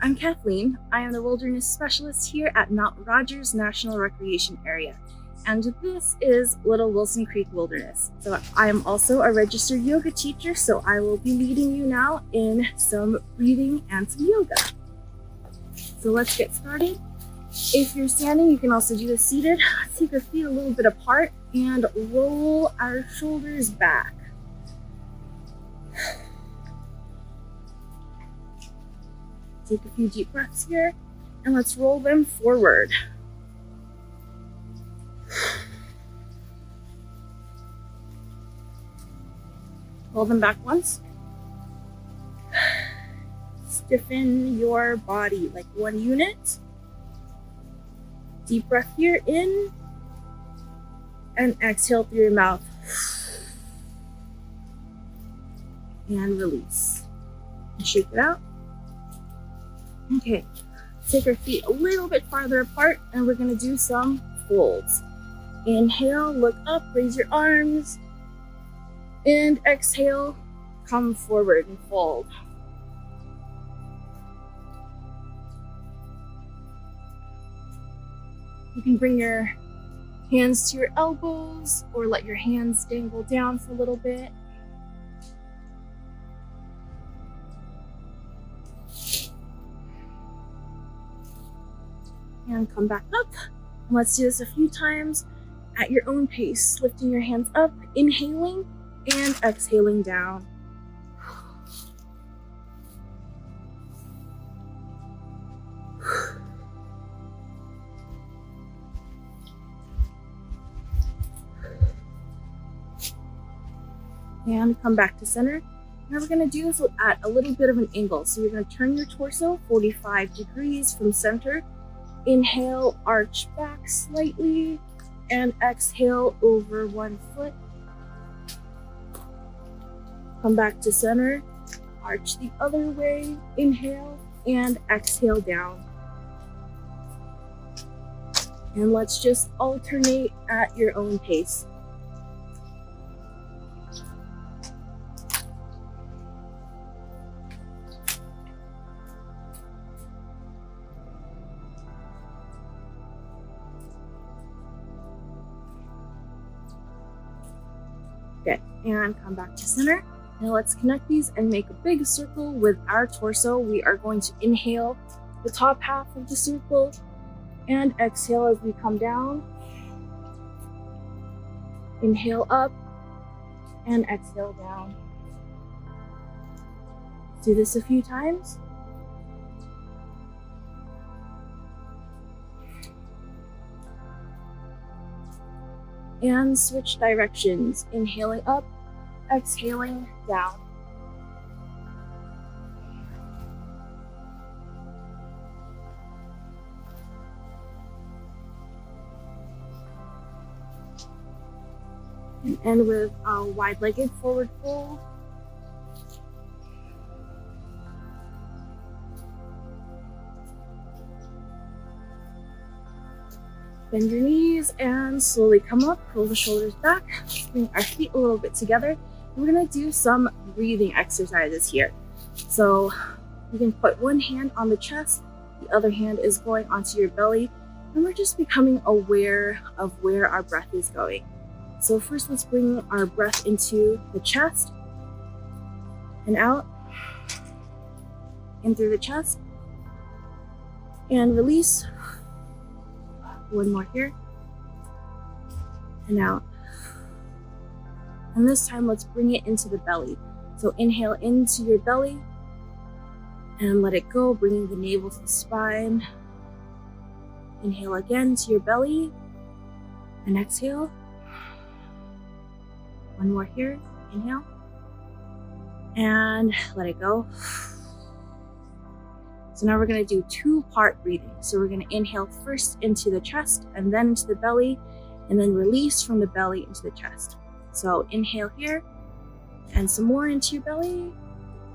I'm Kathleen. I am the Wilderness Specialist here at Mount Rogers National Recreation Area, and this is Little Wilson Creek Wilderness. So I am also a registered yoga teacher, so I will be leading you now in some breathing and some yoga. So let's get started. If you're standing, you can also do this seated. Take our feet a little bit apart and roll our shoulders back. Take a few deep breaths here, and let's roll them forward. Roll them back once. Stiffen your body like one unit. Deep breath here, in, and exhale through your mouth. And release. And shake it out. Okay, take our feet a little bit farther apart, and we're gonna do some folds. Inhale, look up, raise your arms, and exhale, come forward and fold. You can bring your hands to your elbows or let your hands dangle down for a little bit. And come back up. And let's do this a few times at your own pace, lifting your hands up, inhaling and exhaling down. And come back to center. Now we're going to do this at a little bit of an angle. So you're going to turn your torso 45 degrees from center. Inhale, arch back slightly, and exhale over one foot. Come back to center, arch the other way, inhale, and exhale down. And let's just alternate at your own pace. Good, and come back to center. Now let's connect these and make a big circle with our torso. We are going to inhale the top half of the circle and exhale as we come down. Inhale up and exhale down. Do this a few times. And switch directions. Inhaling up, exhaling down. And end with a wide-legged forward fold. Bend your knees and slowly come up, roll the shoulders back, bring our feet a little bit together. We're gonna do some breathing exercises here. So you can put one hand on the chest, the other hand is going onto your belly, and we're just becoming aware of where our breath is going. So first, let's bring our breath into the chest and out, in through the chest, and release. One more here, and out. And this time, let's bring it into the belly. So inhale into your belly and let it go, bringing the navel to the spine. Inhale again to your belly and exhale. One more here, inhale and let it go. So now we're going to do two-part breathing. So we're going to inhale first into the chest and then into the belly, and then release from the belly into the chest. So inhale here and some more into your belly,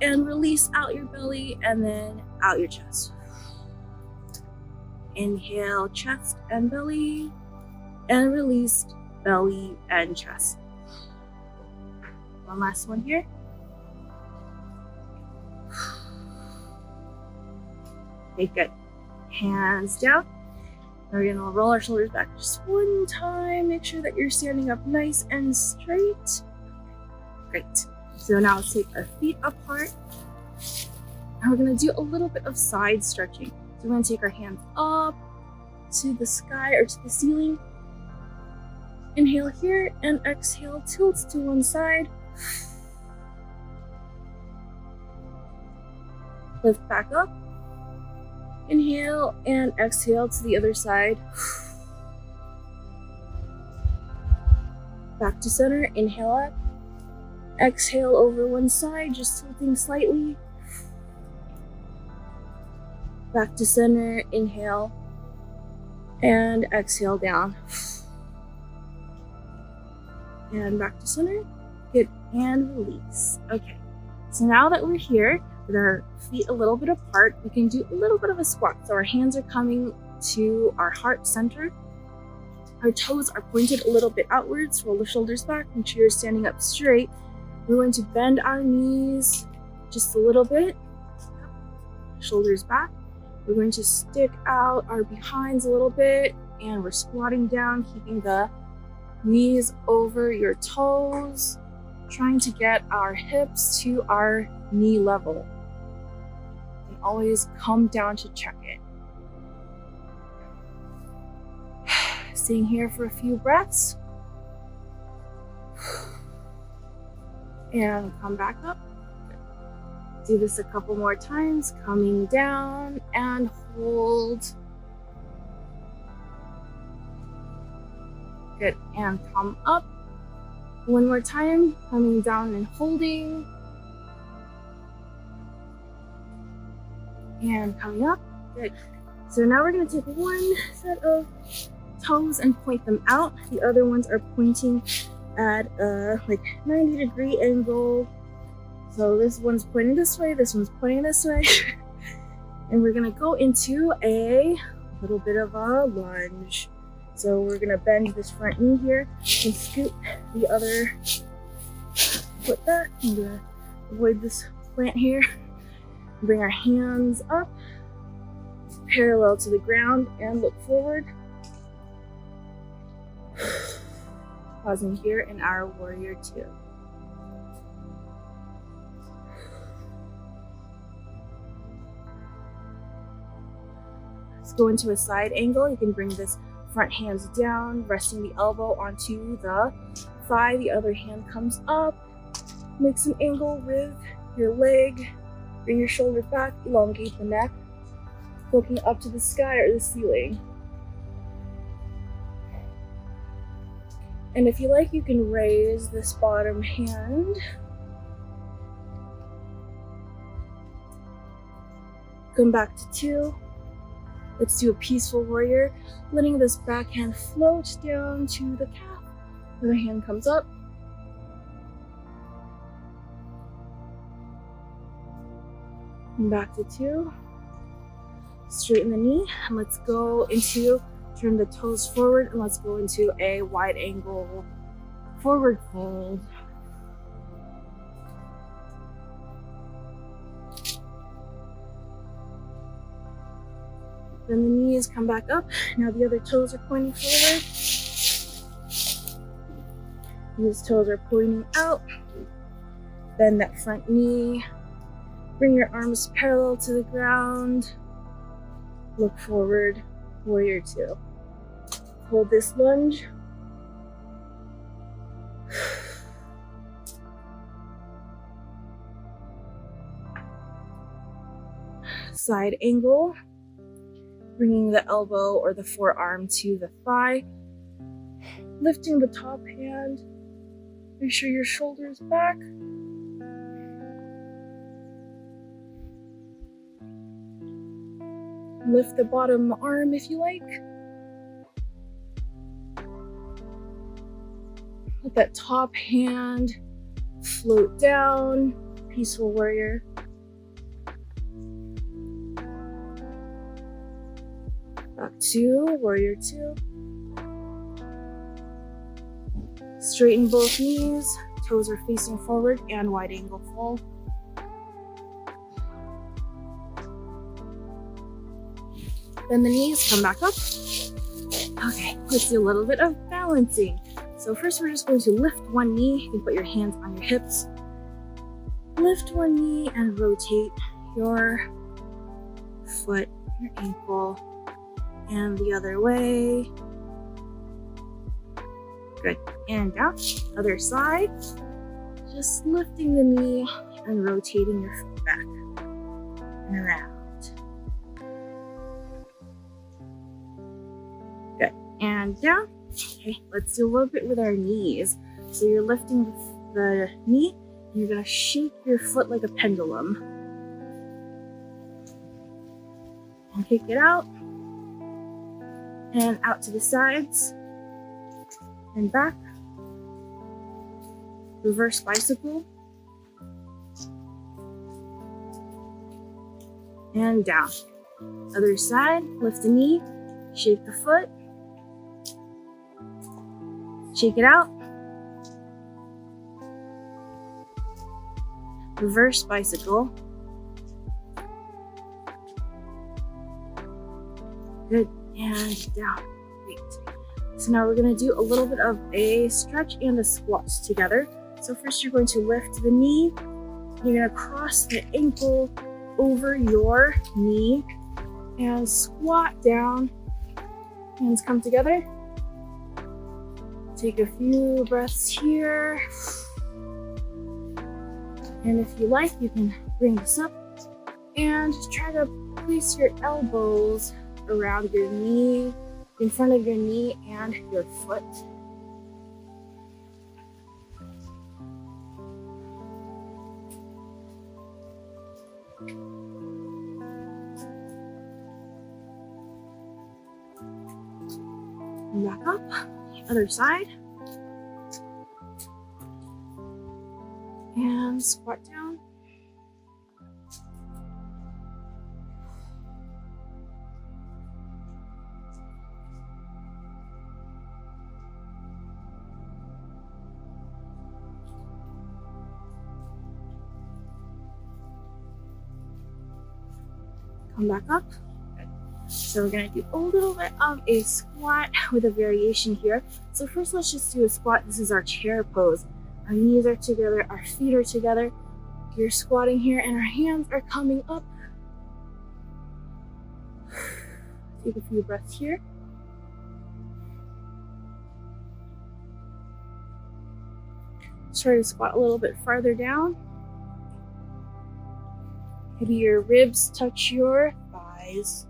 and release out your belly and then out your chest. Inhale, chest and belly, and release belly and chest. One last one here. Okay, good. Hands down. We're gonna roll our shoulders back just one time. Make sure that you're standing up nice and straight. Great. So now let's take our feet apart. And we're gonna do a little bit of side stretching. So we're gonna take our hands up to the sky or to the ceiling. Inhale here and exhale, tilt to one side. Lift back up. Inhale and exhale to the other side. Back to center, inhale up. Exhale over one side, just tilting slightly. Back to center, inhale. And exhale down. And back to center. Good, and release. Okay, so now that we're here, with our feet a little bit apart, we can do a little bit of a squat. So our hands are coming to our heart center. Our toes are pointed a little bit outwards. Roll the shoulders back. Make sure you're standing up straight. We're going to bend our knees just a little bit. Shoulders back. We're going to stick out our behinds a little bit. And we're squatting down, keeping the knees over your toes. Trying to get our hips to our knee level. And always come down to check it. Staying here for a few breaths. And come back up. Do this a couple more times. Coming down and hold. Good, and come up. One more time, coming down and holding. And coming up. Good. So now we're going to take one set of toes and point them out. The other ones are pointing at a 90-degree angle. So this one's pointing this way, this one's pointing this way. And we're going to go into a little bit of a lunge. So we're gonna bend this front knee here and scoot the other foot back. I'm gonna avoid this plant here. Bring our hands up, parallel to the ground, and look forward. Pausing here in our warrior two. Let's go into a side angle. You can bring this front hands down, resting the elbow onto the thigh. The other hand comes up. Make some angle with your leg. Bring your shoulders back, elongate the neck, looking up to the sky or the ceiling. And if you like, you can raise this bottom hand. Come back to two. Let's do a peaceful warrior, letting this back hand float down to the calf. The other hand comes up. And back to two. Straighten the knee, and let's go into, turn the toes forward, and let's go into a wide angle forward fold. Then the knees come back up. Now the other toes are pointing forward. These toes are pointing out. Bend that front knee. Bring your arms parallel to the ground. Look forward, warrior two. Hold this lunge. Side angle. Bringing the elbow or the forearm to the thigh. Lifting the top hand. Make sure your shoulders back. Lift the bottom arm if you like. Let that top hand float down. Peaceful warrior. Back to warrior two. Straighten both knees. Toes are facing forward and wide angle fold. Bend the knees, come back up. Okay, let's do a little bit of balancing. So first we're just going to lift one knee. You can put your hands on your hips. Lift one knee and rotate your foot, your ankle, and the other way. Good. And down. Other side. Just lifting the knee and rotating your foot back and around. Good. And down. Okay, let's do a little bit with our knees. So you're lifting the knee and you're going to shake your foot like a pendulum. And kick it out. And out to the sides. And back. Reverse bicycle. And down. Other side, lift the knee, shake the foot. Shake it out. Reverse bicycle. Good. And down. Great. So now we're going to do a little bit of a stretch and a squat together. So first you're going to lift the knee. You're going to cross the ankle over your knee and squat down. Hands come together. Take a few breaths here. And if you like, you can bring this up and try to place your elbows around your knee, in front of your knee and your foot. And back up, other side. And squat down. Come back up. So we're going to do a little bit of a squat with a variation here. So first let's just do a squat. This is our chair pose. Our knees are together, our feet are together. You're squatting here and our hands are coming up. Take a few breaths here. Let's try to squat a little bit farther down. Maybe your ribs touch your thighs.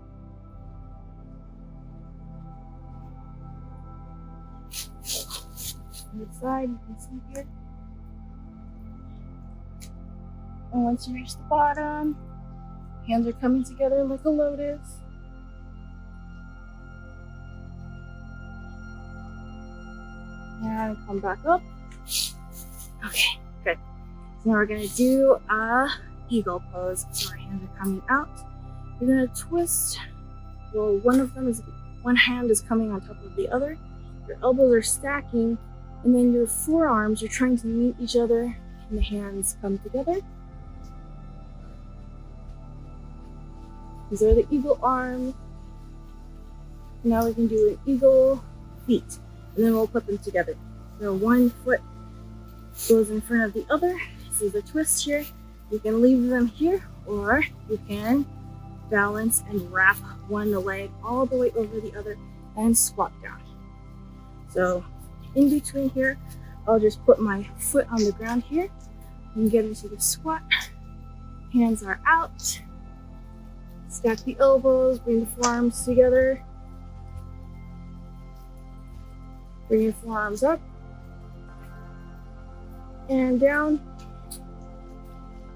On the side, you can see here. And once you reach the bottom, hands are coming together like a lotus. And come back up. Okay, good. So now we're going to do a eagle pose. So our hands are coming out. You're going to twist. Well, one hand is coming on top of the other. Your elbows are stacking. And then your forearms are trying to meet each other. And the hands come together. These are the eagle arms. Now we can do an eagle feet. And then we'll put them together. So one foot goes in front of the other. This is a twist here. You can leave them here, or you can balance and wrap one leg all the way over the other and squat down. So in between here, I'll just put my foot on the ground here and get into the squat. Hands are out. Stack the elbows, bring the forearms together. Bring your forearms up and down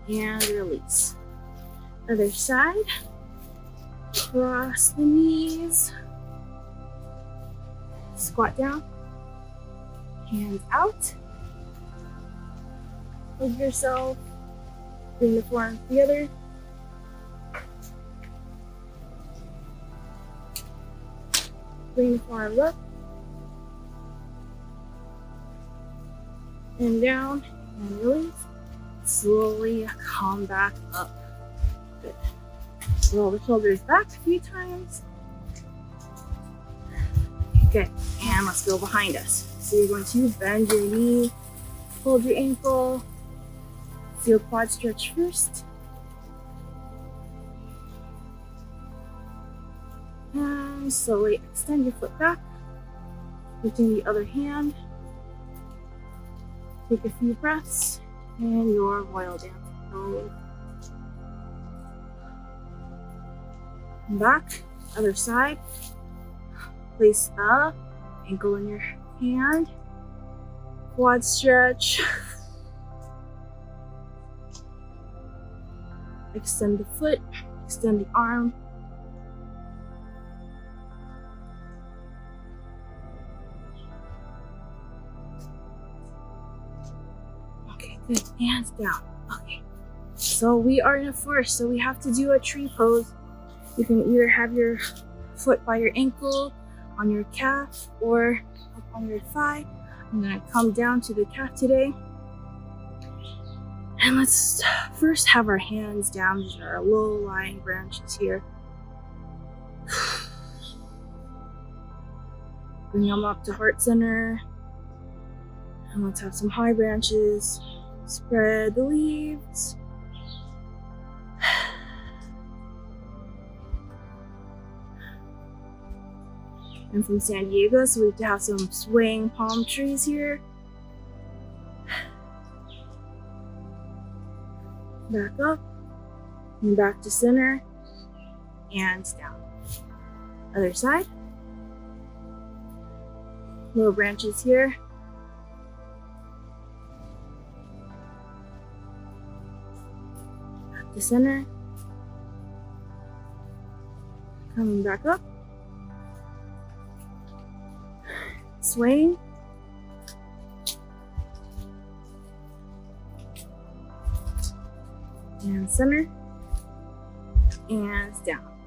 and release. Other side. Cross the knees. Squat down. Hands out. Hold yourself. Bring the forearms together. Bring the forearms up. And down and release. Slowly come back up. Good. Roll the shoulders back a few times Good. And let's go behind us. So you're going to bend your knee, hold your ankle, do a quad stretch first. And slowly extend your foot back, lifting the other hand. Take a few breaths in your royal dance pose. Back, other side. Place the ankle in your hand. Quad stretch. Extend the foot, extend the arm. Okay, good. Hands down. Okay. So we are in a forest, so we have to do a tree pose. You can either have your foot by your ankle, on your calf, or up on your thigh. I'm gonna come down to the calf today. And let's first have our hands down. These are our low-lying branches here. Bring them up to heart center. And let's have some high branches. Spread the leaves. I'm from San Diego, so we have to have some swaying palm trees here. Back up, and back to center, and down. Other side. Little branches here. Back to center. Coming back up. Swaying. And center. And down.